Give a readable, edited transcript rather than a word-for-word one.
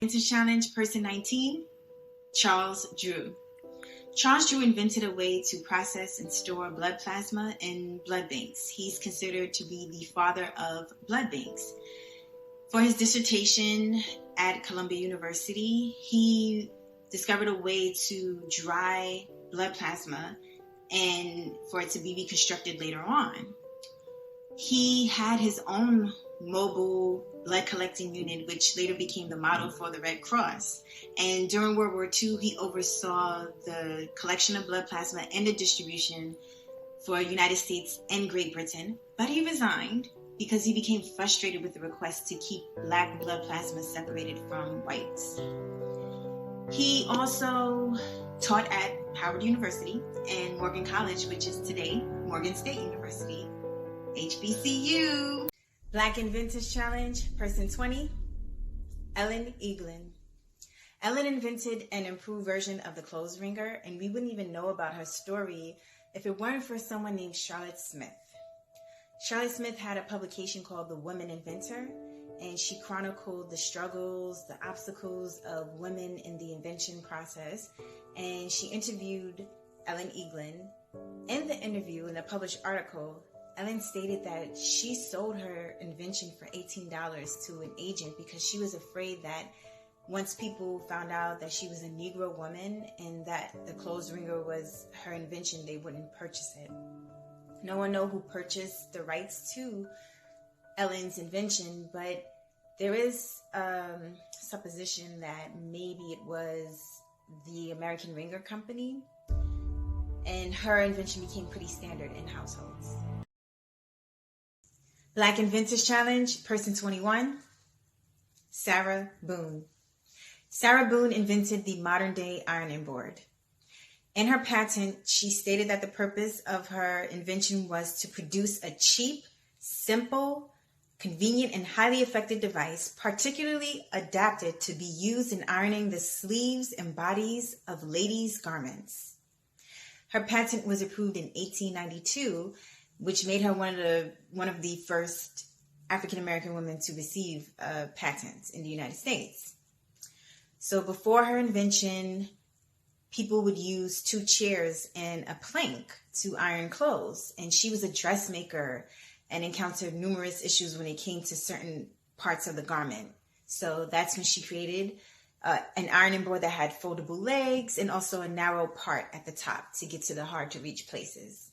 Vintage Challenge, Person 19, Charles Drew. Charles Drew invented a way to process and store blood plasma in blood banks. He's considered to be the father of blood banks. For his dissertation at Columbia University, he discovered a way to dry blood plasma and for it to be reconstructed later on. He had his own mobile blood collecting unit, which later became the model for the Red Cross. And during World War II, he oversaw the collection of blood plasma and the distribution for the United States and Great Britain. But he resigned because he became frustrated with the request to keep Black blood plasma separated from whites. He also taught at Howard University and Morgan College, which is today Morgan State University, HBCU. Black and Vintage Challenge, Person 20, Eglin. Eglin invented an improved version of the clothes wringer, and we wouldn't even know about her story if it weren't for someone named Charlotte Smith. Charlotte Smith had a publication called The Woman Inventor, and she chronicled the struggles, the obstacles of women in the invention process, and she interviewed Eglin. In the interview, in a published article, Eglin stated that she sold her invention for $18 to an agent because she was afraid that once people found out that she was a Negro woman and that the clothes wringer was her invention, they wouldn't purchase it. No one knows who purchased the rights to Eglin's invention, but there is supposition that maybe it was the American Ringer Company, and her invention became pretty standard in households. Black and Vintage Challenge, Person 21, Sarah Boone. Sarah Boone invented the modern-day ironing board. In her patent, she stated that the purpose of her invention was to produce a cheap, simple, convenient, and highly effective device, particularly adapted to be used in ironing the sleeves and bodies of ladies' garments. Her patent was approved in 1892, which made her one of the first African-American women to receive a patent in the United States. So before her invention, people would use 2 chairs and a plank to iron clothes. And she was a dressmaker and encountered numerous issues when it came to certain parts of the garment. So that's when she created an ironing board that had foldable legs and also a narrow part at the top to get to the hard to reach places.